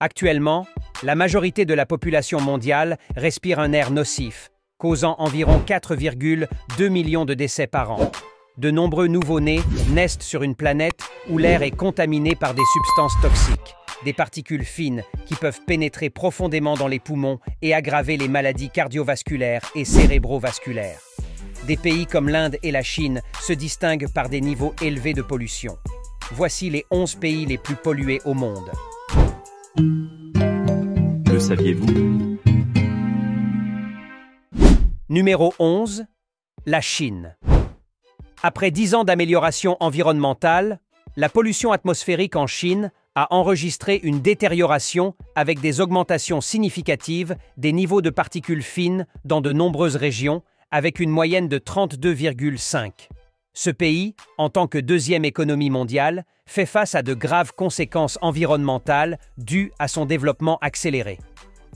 Actuellement, la majorité de la population mondiale respire un air nocif, causant environ 4,2 millions de décès par an. De nombreux nouveau-nés naissent sur une planète où l'air est contaminé par des substances toxiques, des particules fines qui peuvent pénétrer profondément dans les poumons et aggraver les maladies cardiovasculaires et cérébrovasculaires. Des pays comme l'Inde et la Chine se distinguent par des niveaux élevés de pollution. Voici les 11 pays les plus pollués au monde. Le saviez-vous? Numéro 11. La Chine. Après 10 ans d'amélioration environnementale, la pollution atmosphérique en Chine a enregistré une détérioration avec des augmentations significatives des niveaux de particules fines dans de nombreuses régions, avec une moyenne de 32,5. Ce pays, en tant que deuxième économie mondiale, fait face à de graves conséquences environnementales dues à son développement accéléré.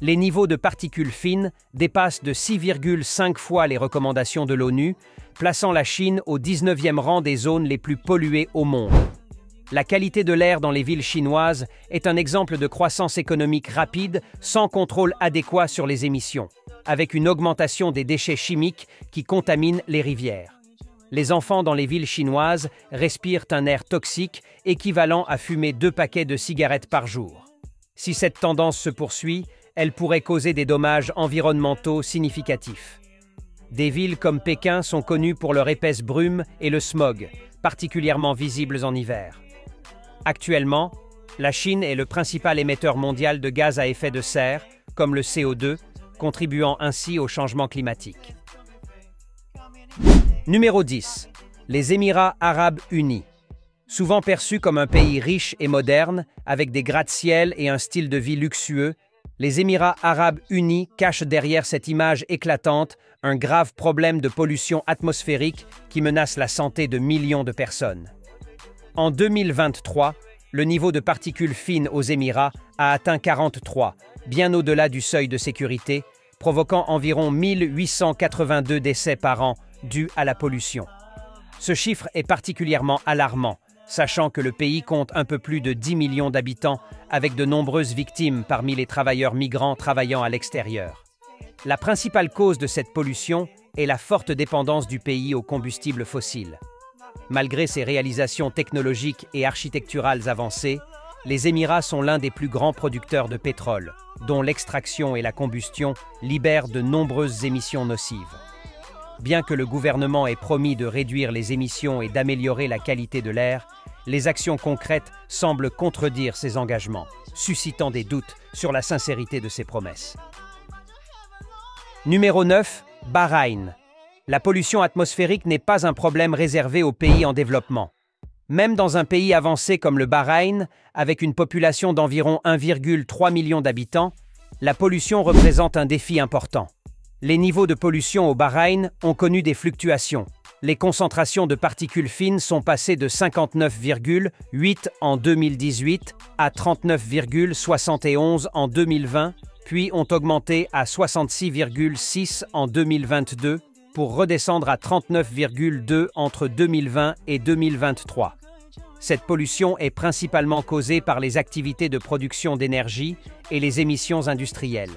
Les niveaux de particules fines dépassent de 6,5 fois les recommandations de l'ONU, plaçant la Chine au 19e rang des zones les plus polluées au monde. La qualité de l'air dans les villes chinoises est un exemple de croissance économique rapide sans contrôle adéquat sur les émissions, avec une augmentation des déchets chimiques qui contaminent les rivières. Les enfants dans les villes chinoises respirent un air toxique équivalent à fumer 2 paquets de cigarettes par jour. Si cette tendance se poursuit, elle pourrait causer des dommages environnementaux significatifs. Des villes comme Pékin sont connues pour leur épaisse brume et le smog, particulièrement visibles en hiver. Actuellement, la Chine est le principal émetteur mondial de gaz à effet de serre, comme le CO2, contribuant ainsi au changement climatique. Numéro 10. Les Émirats arabes unis. Souvent perçus comme un pays riche et moderne, avec des gratte-ciel et un style de vie luxueux, les Émirats arabes unis cachent derrière cette image éclatante un grave problème de pollution atmosphérique qui menace la santé de millions de personnes. En 2023, le niveau de particules fines aux Émirats a atteint 43, bien au-delà du seuil de sécurité, provoquant environ 1882 décès par an dus à la pollution. Ce chiffre est particulièrement alarmant, sachant que le pays compte un peu plus de 10 millions d'habitants, avec de nombreuses victimes parmi les travailleurs migrants travaillant à l'extérieur. La principale cause de cette pollution est la forte dépendance du pays aux combustibles fossiles. Malgré ses réalisations technologiques et architecturales avancées, les Émirats sont l'un des plus grands producteurs de pétrole, dont l'extraction et la combustion libèrent de nombreuses émissions nocives. Bien que le gouvernement ait promis de réduire les émissions et d'améliorer la qualité de l'air, les actions concrètes semblent contredire ces engagements, suscitant des doutes sur la sincérité de ces promesses. Numéro 9. Bahreïn. La pollution atmosphérique n'est pas un problème réservé aux pays en développement. Même dans un pays avancé comme le Bahreïn, avec une population d'environ 1,3 million d'habitants, la pollution représente un défi important. Les niveaux de pollution au Bahreïn ont connu des fluctuations. Les concentrations de particules fines sont passées de 59,8 en 2018 à 39,71 en 2020, puis ont augmenté à 66,6 en 2022 pour redescendre à 39,2 entre 2020 et 2023. Cette pollution est principalement causée par les activités de production d'énergie et les émissions industrielles.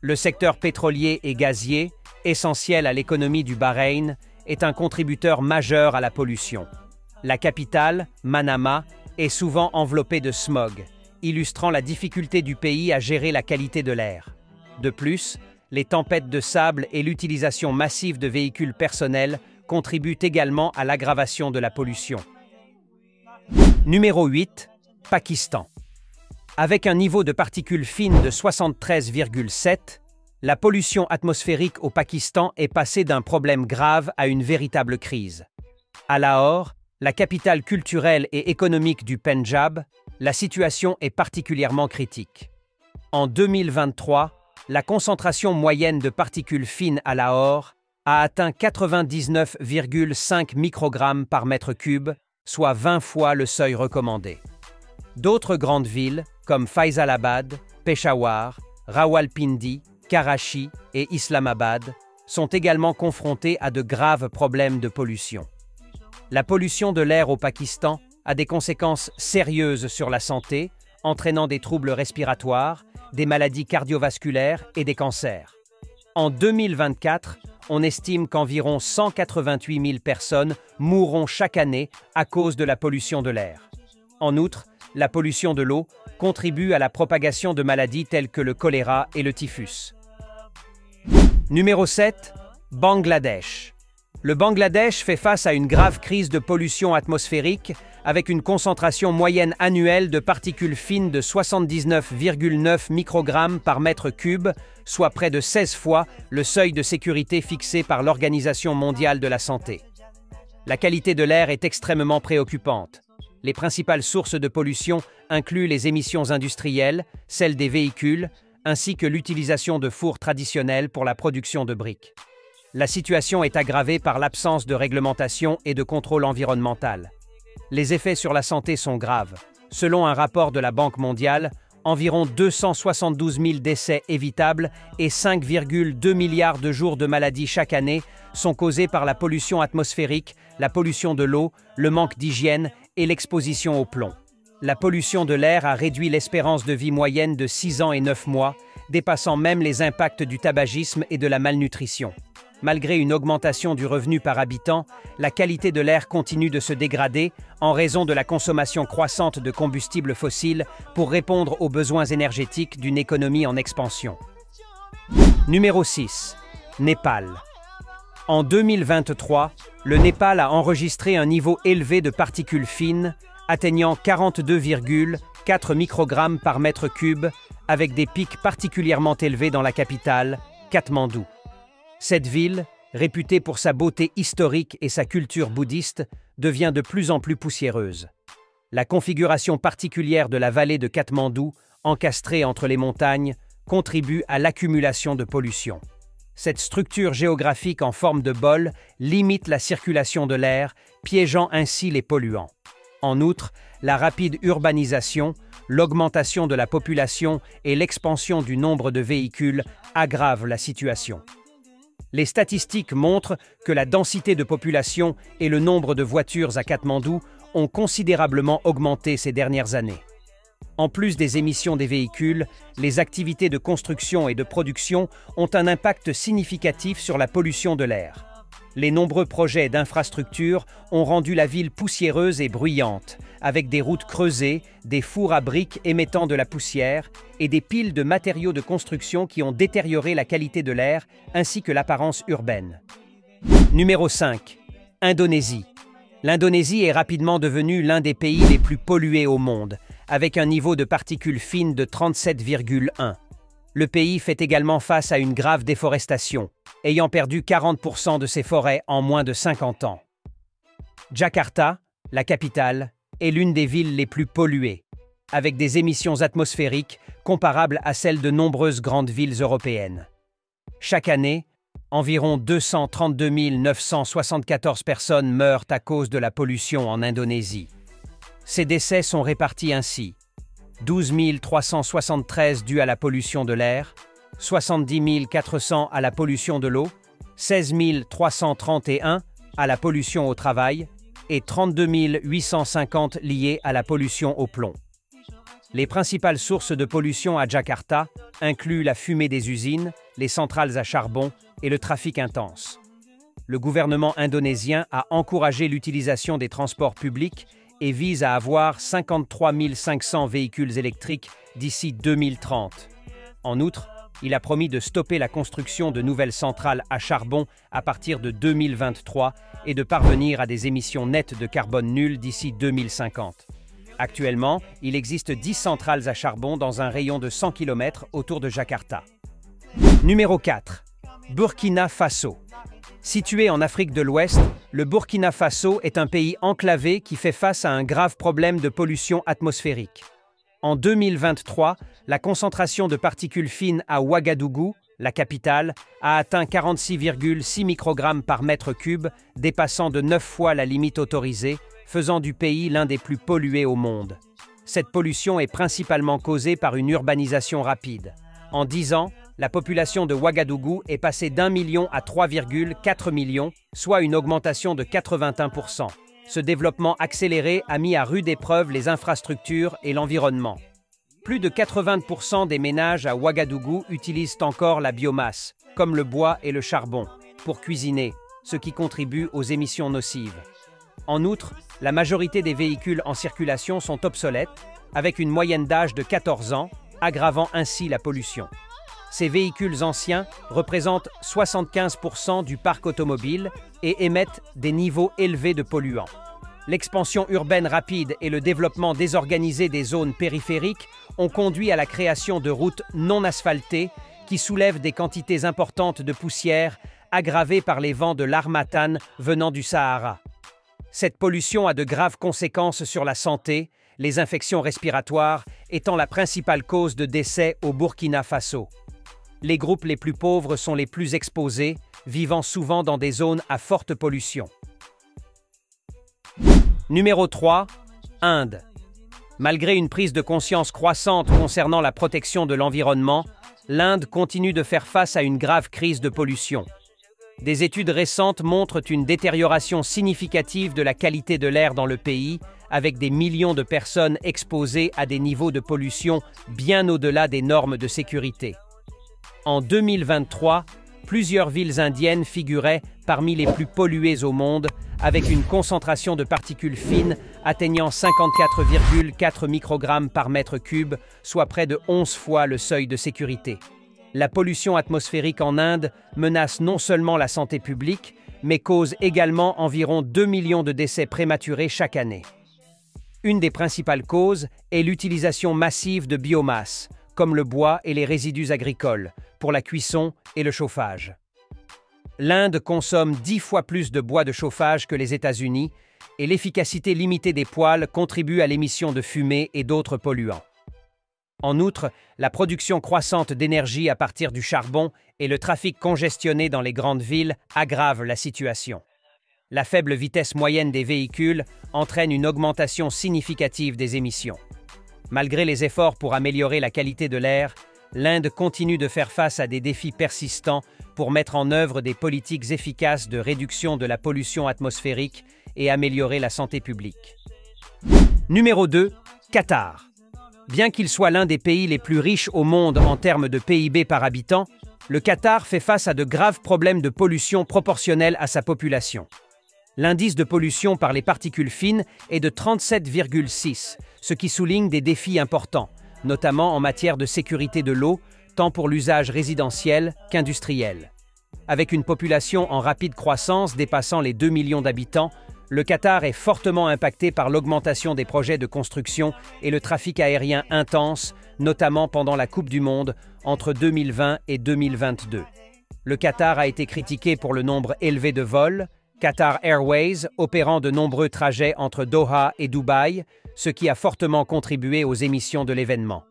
Le secteur pétrolier et gazier, essentiel à l'économie du Bahreïn, est un contributeur majeur à la pollution. La capitale, Manama, est souvent enveloppée de smog, illustrant la difficulté du pays à gérer la qualité de l'air. De plus, les tempêtes de sable et l'utilisation massive de véhicules personnels contribuent également à l'aggravation de la pollution. Numéro 8. Pakistan. Avec un niveau de particules fines de 73,7, la pollution atmosphérique au Pakistan est passée d'un problème grave à une véritable crise. À Lahore, la capitale culturelle et économique du Pendjab, la situation est particulièrement critique. En 2023, la concentration moyenne de particules fines à Lahore a atteint 99,5 microgrammes par mètre cube, soit 20 fois le seuil recommandé. D'autres grandes villes, comme Faisalabad, Peshawar, Rawalpindi, Karachi et Islamabad, sont également confrontées à de graves problèmes de pollution. La pollution de l'air au Pakistan a des conséquences sérieuses sur la santé, entraînant des troubles respiratoires, des maladies cardiovasculaires et des cancers. En 2024, on estime qu'environ 188 000 personnes mourront chaque année à cause de la pollution de l'air. En outre, la pollution de l'eau contribue à la propagation de maladies telles que le choléra et le typhus. Numéro 7. Bangladesh. Le Bangladesh fait face à une grave crise de pollution atmosphérique avec une concentration moyenne annuelle de particules fines de 79,9 microgrammes par mètre cube, soit près de 16 fois le seuil de sécurité fixé par l'Organisation mondiale de la santé. La qualité de l'air est extrêmement préoccupante. Les principales sources de pollution incluent les émissions industrielles, celles des véhicules, ainsi que l'utilisation de fours traditionnels pour la production de briques. La situation est aggravée par l'absence de réglementation et de contrôle environnemental. Les effets sur la santé sont graves. Selon un rapport de la Banque mondiale, environ 272 000 décès évitables et 5,2 milliards de jours de maladies chaque année sont causés par la pollution atmosphérique, la pollution de l'eau, le manque d'hygiène et l'exposition au plomb. La pollution de l'air a réduit l'espérance de vie moyenne de 6 ans et 9 mois, dépassant même les impacts du tabagisme et de la malnutrition. Malgré une augmentation du revenu par habitant, la qualité de l'air continue de se dégrader en raison de la consommation croissante de combustibles fossiles pour répondre aux besoins énergétiques d'une économie en expansion. Numéro 6. Népal. En 2023, le Népal a enregistré un niveau élevé de particules fines, atteignant 42,4 microgrammes par mètre cube, avec des pics particulièrement élevés dans la capitale, Katmandou. Cette ville, réputée pour sa beauté historique et sa culture bouddhiste, devient de plus en plus poussiéreuse. La configuration particulière de la vallée de Katmandou, encastrée entre les montagnes, contribue à l'accumulation de pollution. Cette structure géographique en forme de bol limite la circulation de l'air, piégeant ainsi les polluants. En outre, la rapide urbanisation, l'augmentation de la population et l'expansion du nombre de véhicules aggravent la situation. Les statistiques montrent que la densité de population et le nombre de voitures à Katmandou ont considérablement augmenté ces dernières années. En plus des émissions des véhicules, les activités de construction et de production ont un impact significatif sur la pollution de l'air. Les nombreux projets d'infrastructures ont rendu la ville poussiéreuse et bruyante, avec des routes creusées, des fours à briques émettant de la poussière et des piles de matériaux de construction qui ont détérioré la qualité de l'air ainsi que l'apparence urbaine. Numéro 5. Indonésie. L'Indonésie est rapidement devenue l'un des pays les plus pollués au monde, avec un niveau de particules fines de 37,1. Le pays fait également face à une grave déforestation, ayant perdu 40% de ses forêts en moins de 50 ans. Jakarta, la capitale, est l'une des villes les plus polluées, avec des émissions atmosphériques comparables à celles de nombreuses grandes villes européennes. Chaque année, environ 232 974 personnes meurent à cause de la pollution en Indonésie. Ces décès sont répartis ainsi: 12 373 dus à la pollution de l'air, 70 400 à la pollution de l'eau, 16 331 à la pollution au travail et 32 850 liés à la pollution au plomb. Les principales sources de pollution à Jakarta incluent la fumée des usines, les centrales à charbon et le trafic intense. Le gouvernement indonésien a encouragé l'utilisation des transports publics et vise à avoir 53 500 véhicules électriques d'ici 2030. En outre, il a promis de stopper la construction de nouvelles centrales à charbon à partir de 2023 et de parvenir à des émissions nettes de carbone nulles d'ici 2050. Actuellement, il existe 10 centrales à charbon dans un rayon de 100 km autour de Jakarta. Numéro 4. Burkina Faso. Situé en Afrique de l'Ouest, le Burkina Faso est un pays enclavé qui fait face à un grave problème de pollution atmosphérique. En 2023, la concentration de particules fines à Ouagadougou, la capitale, a atteint 46,6 microgrammes par mètre cube, dépassant de 9 fois la limite autorisée, faisant du pays l'un des plus pollués au monde. Cette pollution est principalement causée par une urbanisation rapide. En 10 ans, la population de Ouagadougou est passée d'1 million à 3,4 millions, soit une augmentation de 81%. Ce développement accéléré a mis à rude épreuve les infrastructures et l'environnement. Plus de 80% des ménages à Ouagadougou utilisent encore la biomasse, comme le bois et le charbon, pour cuisiner, ce qui contribue aux émissions nocives. En outre, la majorité des véhicules en circulation sont obsolètes, avec une moyenne d'âge de 14 ans, aggravant ainsi la pollution. Ces véhicules anciens représentent 75% du parc automobile et émettent des niveaux élevés de polluants. L'expansion urbaine rapide et le développement désorganisé des zones périphériques ont conduit à la création de routes non asphaltées qui soulèvent des quantités importantes de poussière aggravées par les vents de l'harmattan venant du Sahara. Cette pollution a de graves conséquences sur la santé, les infections respiratoires étant la principale cause de décès au Burkina Faso. Les groupes les plus pauvres sont les plus exposés, vivant souvent dans des zones à forte pollution. Numéro 3. Inde. Malgré une prise de conscience croissante concernant la protection de l'environnement, l'Inde continue de faire face à une grave crise de pollution. Des études récentes montrent une détérioration significative de la qualité de l'air dans le pays, avec des millions de personnes exposées à des niveaux de pollution bien au-delà des normes de sécurité. En 2023, plusieurs villes indiennes figuraient parmi les plus polluées au monde, avec une concentration de particules fines atteignant 54,4 microgrammes par mètre cube, soit près de 11 fois le seuil de sécurité. La pollution atmosphérique en Inde menace non seulement la santé publique, mais cause également environ 2 millions de décès prématurés chaque année. Une des principales causes est l'utilisation massive de biomasse, comme le bois et les résidus agricoles, pour la cuisson et le chauffage. L'Inde consomme 10 fois plus de bois de chauffage que les États-Unis et l'efficacité limitée des poêles contribue à l'émission de fumée et d'autres polluants. En outre, la production croissante d'énergie à partir du charbon et le trafic congestionné dans les grandes villes aggravent la situation. La faible vitesse moyenne des véhicules entraîne une augmentation significative des émissions. Malgré les efforts pour améliorer la qualité de l'air, l'Inde continue de faire face à des défis persistants pour mettre en œuvre des politiques efficaces de réduction de la pollution atmosphérique et améliorer la santé publique. Numéro 2. Qatar. Bien qu'il soit l'un des pays les plus riches au monde en termes de PIB par habitant, le Qatar fait face à de graves problèmes de pollution proportionnels à sa population. L'indice de pollution par les particules fines est de 37,6, ce qui souligne des défis importants, notamment en matière de sécurité de l'eau, tant pour l'usage résidentiel qu'industriel. Avec une population en rapide croissance dépassant les 2 millions d'habitants, le Qatar est fortement impacté par l'augmentation des projets de construction et le trafic aérien intense, notamment pendant la Coupe du Monde entre 2020 et 2022. Le Qatar a été critiqué pour le nombre élevé de vols, Qatar Airways opérant de nombreux trajets entre Doha et Dubaï, ce qui a fortement contribué aux émissions de l'événement.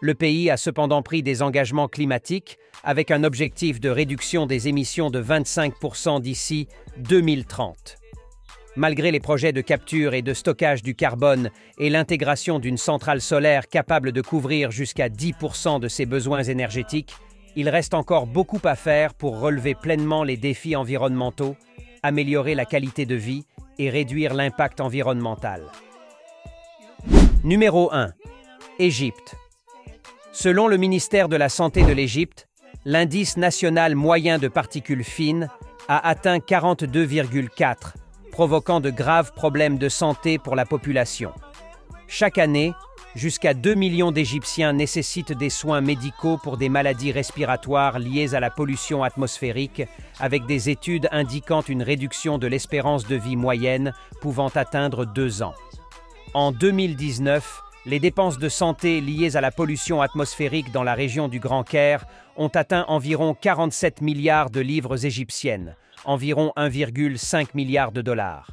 Le pays a cependant pris des engagements climatiques avec un objectif de réduction des émissions de 25% d'ici 2030. Malgré les projets de capture et de stockage du carbone et l'intégration d'une centrale solaire capable de couvrir jusqu'à 10% de ses besoins énergétiques, il reste encore beaucoup à faire pour relever pleinement les défis environnementaux, améliorer la qualité de vie et réduire l'impact environnemental. Numéro 1. Égypte. Selon le ministère de la Santé de l'Égypte, l'indice national moyen de particules fines a atteint 42,4, provoquant de graves problèmes de santé pour la population. Chaque année, jusqu'à 2 millions d'Égyptiens nécessitent des soins médicaux pour des maladies respiratoires liées à la pollution atmosphérique, avec des études indiquant une réduction de l'espérance de vie moyenne pouvant atteindre 2 ans. En 2019, les dépenses de santé liées à la pollution atmosphérique dans la région du Grand Caire ont atteint environ 47 milliards de livres égyptiennes, environ 1,5 milliard de dollars.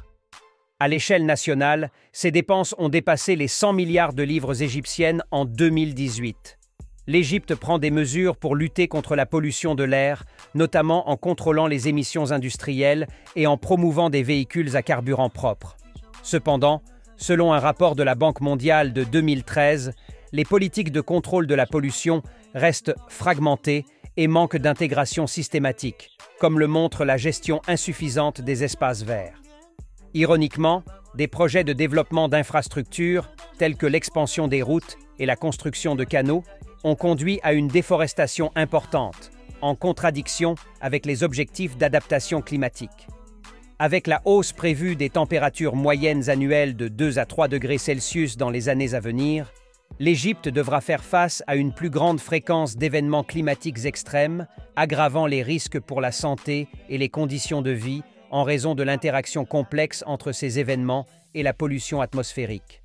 À l'échelle nationale, ces dépenses ont dépassé les 100 milliards de livres égyptiennes en 2018. L'Égypte prend des mesures pour lutter contre la pollution de l'air, notamment en contrôlant les émissions industrielles et en promouvant des véhicules à carburant propre. Cependant, selon un rapport de la Banque mondiale de 2013, les politiques de contrôle de la pollution restent fragmentées et manquent d'intégration systématique, comme le montre la gestion insuffisante des espaces verts. Ironiquement, des projets de développement d'infrastructures, tels que l'expansion des routes et la construction de canaux ont conduit à une déforestation importante, en contradiction avec les objectifs d'adaptation climatique. Avec la hausse prévue des températures moyennes annuelles de 2 à 3 degrés Celsius dans les années à venir, l'Égypte devra faire face à une plus grande fréquence d'événements climatiques extrêmes, aggravant les risques pour la santé et les conditions de vie en raison de l'interaction complexe entre ces événements et la pollution atmosphérique.